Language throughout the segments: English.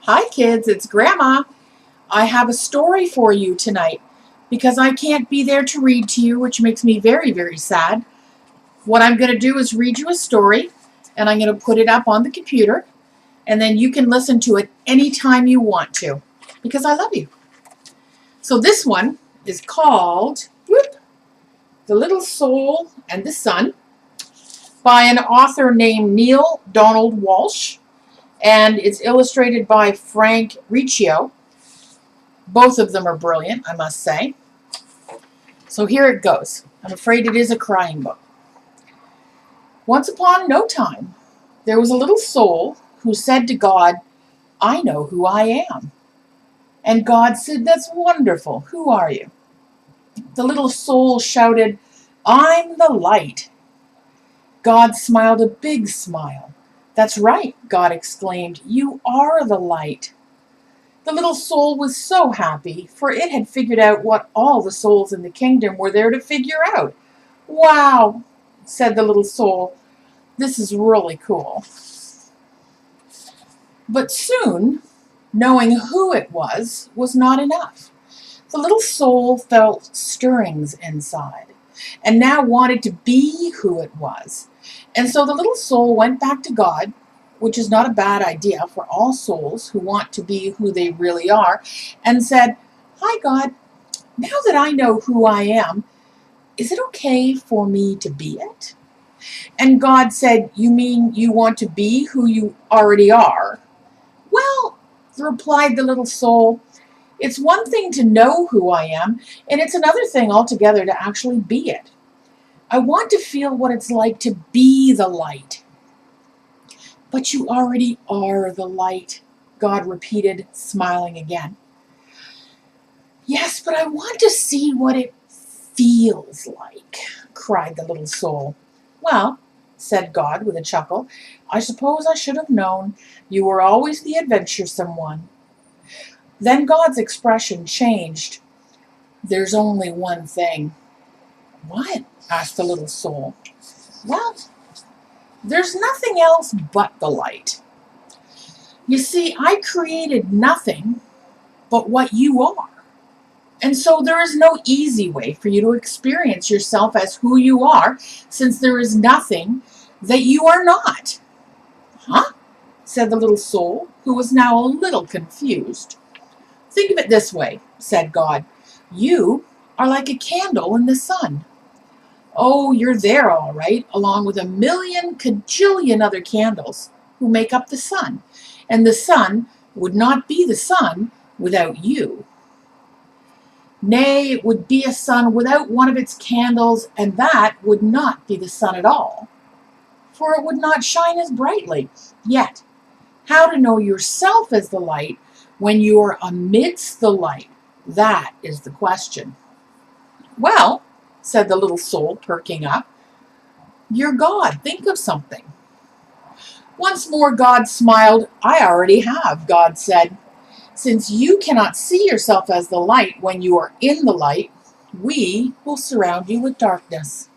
Hi kids, it's Grandma. I have a story for you tonight because I can't be there to read to you, which makes me very, very sad. What I'm going to do is read you a story and I'm going to put it up on the computer and then you can listen to it anytime you want to because I love you. So this one is called The Little Soul and the Sun by an author named Neil Donald Walsh, and it's illustrated by Frank Riccio. Both of them are brilliant, I must say. So here it goes. I'm afraid it is a crying book. Once upon no time, there was a little soul who said to God, "I know who I am." And God said, "That's wonderful. Who are you?" The little soul shouted, "I'm the light." God smiled a big smile. "That's right," God exclaimed. "You are the light." The little soul was so happy, for it had figured out what all the souls in the kingdom were there to figure out. "Wow," said the little soul, "this is really cool." But soon, knowing who it was not enough. The little soul felt stirrings inside, and now wanted to be who it was. And so the little soul went back to God, which is not a bad idea for all souls who want to be who they really are, and said, "Hi, God, now that I know who I am, is it okay for me to be it?" And God said, "You mean you want to be who you already are?" "Well," replied the little soul, "it's one thing to know who I am, and it's another thing altogether to actually be it. I want to feel what it's like to be the light." "But you already are the light," God repeated, smiling again. "Yes, but I want to see what it feels like," cried the little soul. "Well," said God with a chuckle, "I suppose I should have known. You were always the adventuresome one." Then God's expression changed. "There's only one thing." "What?" asked the little soul. "Well, there's nothing else but the light. You see, I created nothing but what you are. And so there is no easy way for you to experience yourself as who you are, since there is nothing that you are not." "Huh?" said the little soul, who was now a little confused. "Think of it this way," said God. "You are like a candle in the sun. Oh, you're there all right, along with a million cajillion other candles who make up the sun. And the sun would not be the sun without you. Nay, it would be a sun without one of its candles, and that would not be the sun at all, for it would not shine as brightly. Yet, how to know yourself as the light when you are amidst the light? That is the question." "Well," said the little soul, perking up, "you're God. Think of something." Once more God smiled. "I already have," God said. "Since you cannot see yourself as the light when you are in the light, we will surround you with darkness."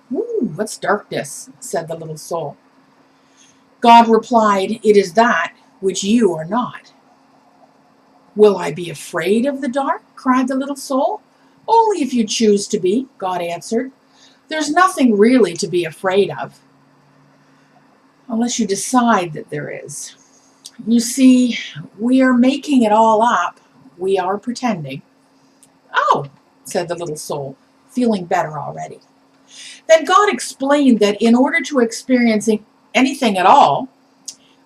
"Ooh, what's darkness?" said the little soul. God replied, "It is that which you are not." "Will I be afraid of the dark?" cried the little soul. "Only if you choose to be," God answered. "There's nothing really to be afraid of, unless you decide that there is. You see, we are making it all up. We are pretending." "Oh," said the little soul, feeling better already. Then God explained that in order to experience anything at all,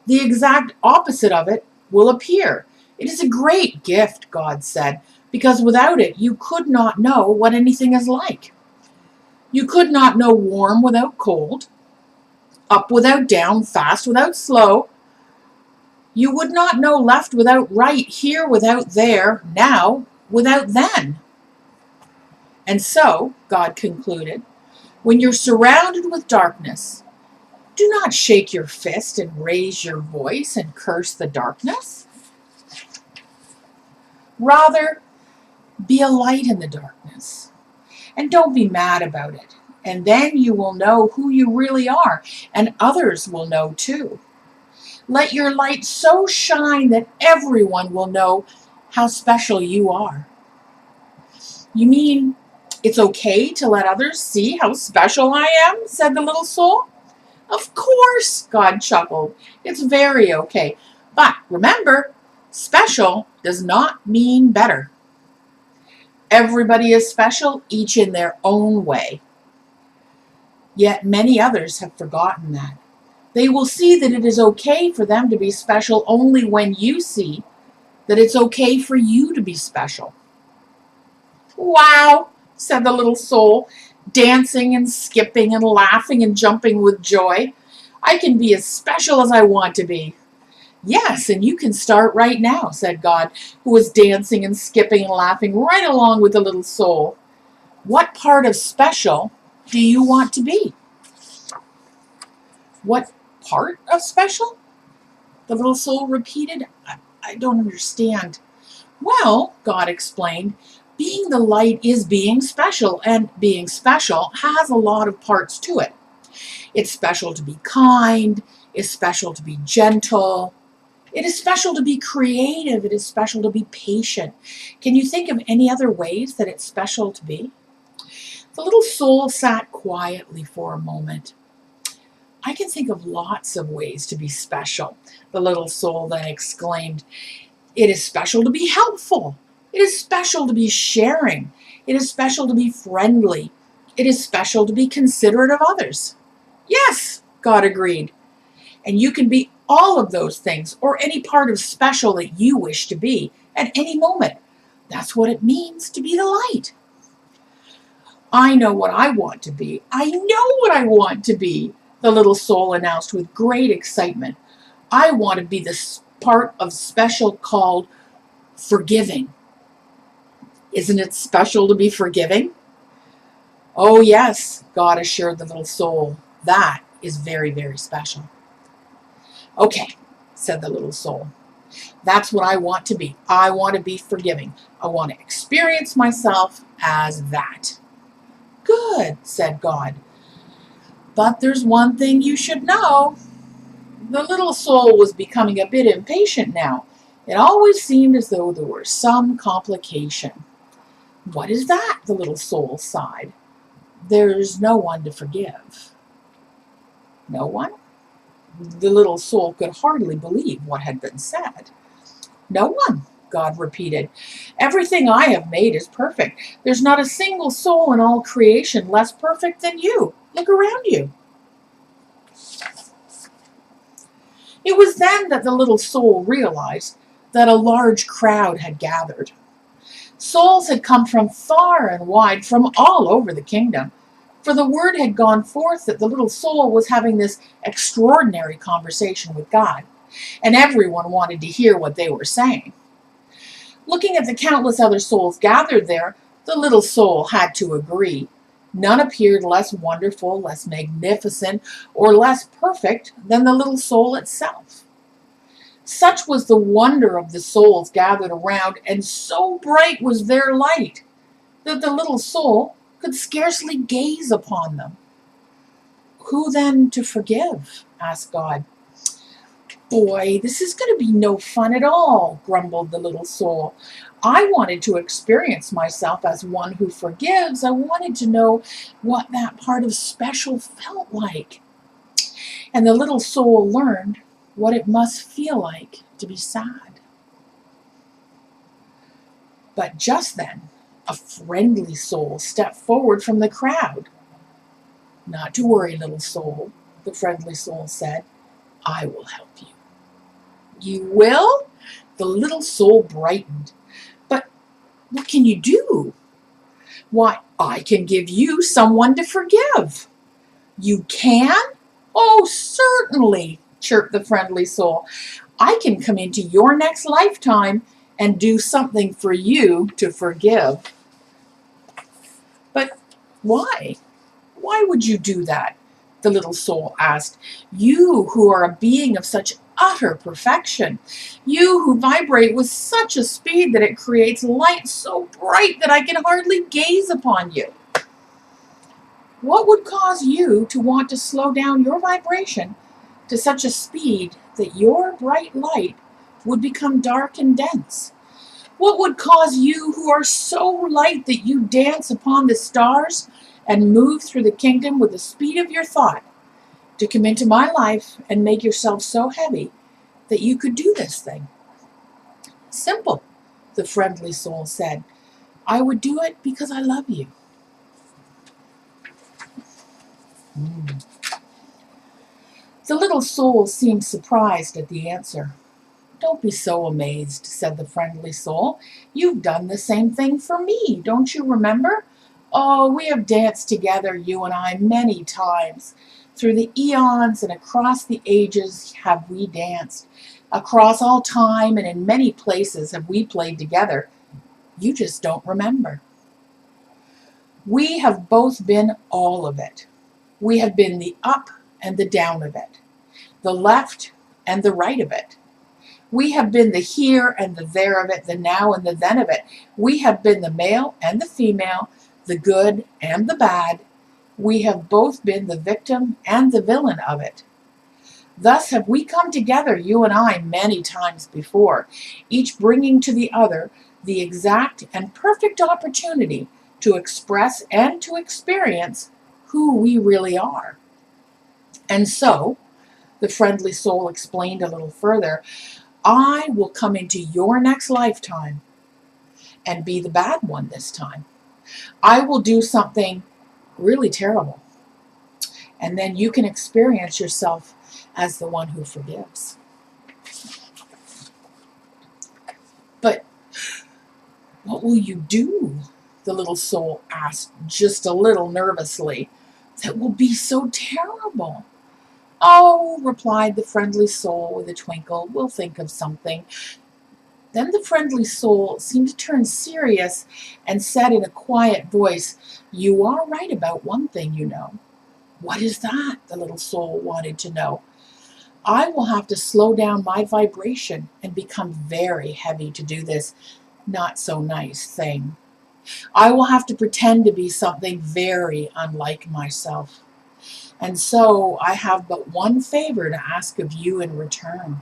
the exact opposite of it will appear. "It is a great gift," God said, "because without it you could not know what anything is like. You could not know warm without cold, up without down, fast without slow. You would not know left without right, here without there, now without then." And so, God concluded, when you're surrounded with darkness, do not shake your fist and raise your voice and curse the darkness. Rather, be a light in the darkness. And don't be mad about it. And then you will know who you really are, and others will know too. Let your light so shine that everyone will know how special you are. You mean it's okay to let others see how special I am? Said the little soul. Of course, God chuckled. It's very okay. But remember, special does not mean better. Everybody is special, each in their own way. Yet many others have forgotten that. They will see that it is okay for them to be special only when you see that it's okay for you to be special. Wow, said the little soul, dancing and skipping and laughing and jumping with joy. I can be as special as I want to be. Yes, and you can start right now, said God, who was dancing and skipping and laughing right along with the little soul. What part of special do you want to be? What part of special? The little soul repeated. I don't understand. Well, God explained, being the light is being special, and being special has a lot of parts to it. It's special to be kind, it's special to be gentle, it is special to be creative, it is special to be patient. Can you think of any other ways that it's special to be? The little soul sat quietly for a moment. I can think of lots of ways to be special, the little soul then exclaimed. It is special to be helpful. It is special to be sharing. It is special to be friendly. It is special to be considerate of others. Yes, God agreed. And you can be all of those things or any part of special that you wish to be at any moment. That's what it means to be the light. I know what I want to be. I know what I want to be, the little soul announced with great excitement. I want to be the part of special called forgiving. Isn't it special to be forgiving? Oh, yes, God assured the little soul. That is very, very special. Okay, said the little soul. That's what I want to be. I want to be forgiving. I want to experience myself as that. Good, said God. But there's one thing you should know. The little soul was becoming a bit impatient now. It always seemed as though there were some complication. What is that? The little soul sighed. There's no one to forgive. No one? The little soul could hardly believe what had been said. No one, God repeated. Everything I have made is perfect. There's not a single soul in all creation less perfect than you. Look around you. It was then that the little soul realized that a large crowd had gathered. Souls had come from far and wide, from all over the kingdom, for the word had gone forth that the little soul was having this extraordinary conversation with God, and everyone wanted to hear what they were saying. Looking at the countless other souls gathered there, the little soul had to agree. None appeared less wonderful, less magnificent, or less perfect than the little soul itself. Such was the wonder of the souls gathered around, and so bright was their light, that the little soul could scarcely gaze upon them. Who then to forgive? Asked God. Boy, this is going to be no fun at all, grumbled the little soul. I wanted to experience myself as one who forgives. I wanted to know what that part of special felt like. And the little soul learned what it must feel like to be sad. But just then, a friendly soul stepped forward from the crowd. Not to worry, little soul, the friendly soul said. I will help you. You will? The little soul brightened. But what can you do? Why, I can give you someone to forgive. You can? Oh, certainly, chirped the friendly soul. I can come into your next lifetime and do something for you to forgive. But why? Why would you do that? The little soul asked. You who are a being of such utter perfection. You who vibrate with such a speed that it creates light so bright that I can hardly gaze upon you. What would cause you to want to slow down your vibration to such a speed that your bright light would become dark and dense? What would cause you, who are so light that you dance upon the stars and move through the kingdom with the speed of your thought, to come into my life and make yourself so heavy that you could do this thing? Simple, the friendly soul said. I would do it because I love you. The little soul seemed surprised at the answer. Don't be so amazed, said the friendly soul. You've done the same thing for me, don't you remember? Oh, we have danced together, you and I, many times. Through the eons and across the ages have we danced. Across all time and in many places have we played together. You just don't remember. We have both been all of it. We have been the up and the down of it, the left and the right of it. We have been the here and the there of it, the now and the then of it. We have been the male and the female, the good and the bad. We have both been the victim and the villain of it. Thus have we come together, you and I, many times before, each bringing to the other the exact and perfect opportunity to express and to experience who we really are. And so, the friendly soul explained a little further, I will come into your next lifetime and be the bad one this time. I will do something really terrible. And then you can experience yourself as the one who forgives. But what will you do? The little soul asked, just a little nervously. That will be so terrible. Oh, replied the friendly soul with a twinkle, we'll think of something. Then the friendly soul seemed to turn serious and said in a quiet voice, You are right about one thing, you know. What is that? The little soul wanted to know. I will have to slow down my vibration and become very heavy to do this not so nice thing. I will have to pretend to be something very unlike myself. And so I have but one favor to ask of you in return.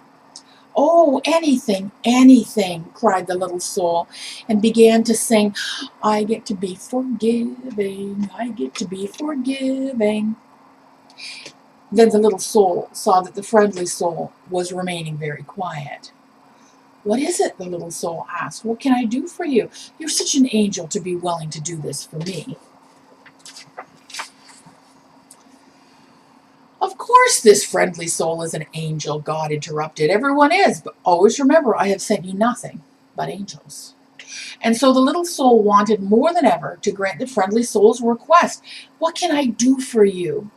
Oh, anything, anything, cried the little soul, and began to sing, I get to be forgiving, I get to be forgiving. Then the little soul saw that the friendly soul was remaining very quiet. What is it? The little soul asked. What can I do for you? You're such an angel to be willing to do this for me. Of course this friendly soul is an angel, God interrupted. Everyone is, but always remember I have sent you nothing but angels. And so the little soul wanted more than ever to grant the friendly soul's request. What can I do for you?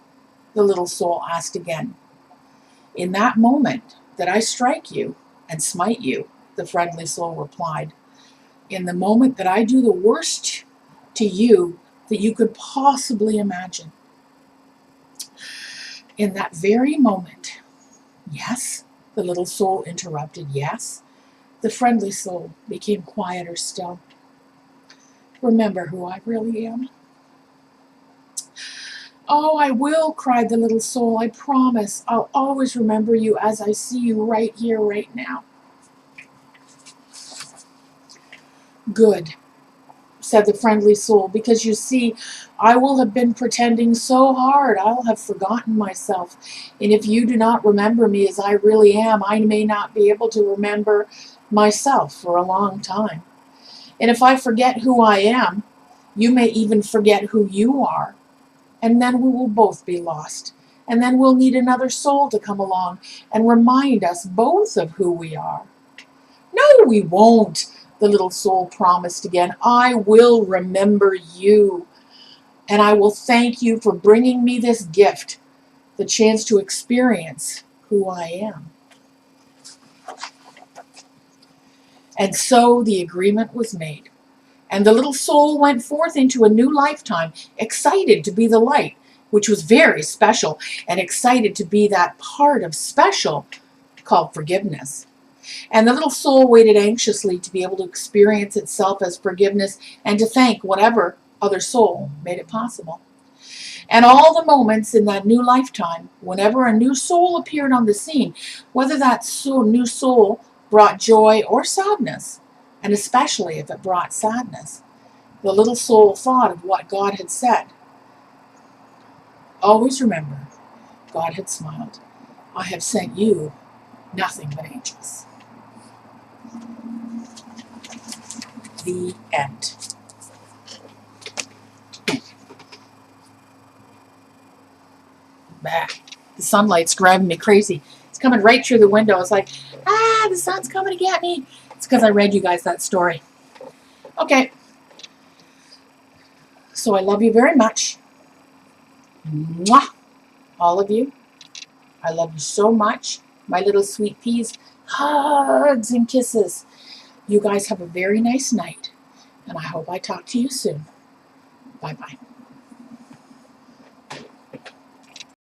The little soul asked again. In that moment that I strike you and smite you, the friendly soul replied. In the moment that I do the worst to you that you could possibly imagine. In that very moment, yes, the little soul interrupted, yes, the friendly soul became quieter still. Remember who I really am. Oh, I will, cried the little soul. I promise. I'll always remember you as I see you right here, right now. Good, said the friendly soul, because you see, I will have been pretending so hard, I'll have forgotten myself. And if you do not remember me as I really am, I may not be able to remember myself for a long time. And if I forget who I am, you may even forget who you are. And then we will both be lost. And then we'll need another soul to come along and remind us both of who we are. No, we won't, the little soul promised again. I will remember you. And I will thank you for bringing me this gift, the chance to experience who I am. And so the agreement was made. And the little soul went forth into a new lifetime, excited to be the light, which was very special, and excited to be that part of special called forgiveness. And the little soul waited anxiously to be able to experience itself as forgiveness and to thank whatever other soul made it possible. And all the moments in that new lifetime, whenever a new soul appeared on the scene, whether that new soul brought joy or sadness, and especially if it brought sadness, the little soul thought of what God had said. Always remember, God had smiled. I have sent you nothing but angels. The end. Bah, the sunlight's driving me crazy. It's coming right through the window. It's like, the sun's coming to get me. It's because I read you guys that story. Okay, so I love you very much. Mwah! All of you. I love you so much. My little sweet peas. Hugs and kisses. You guys have a very nice night. And I hope I talk to you soon. Bye-bye.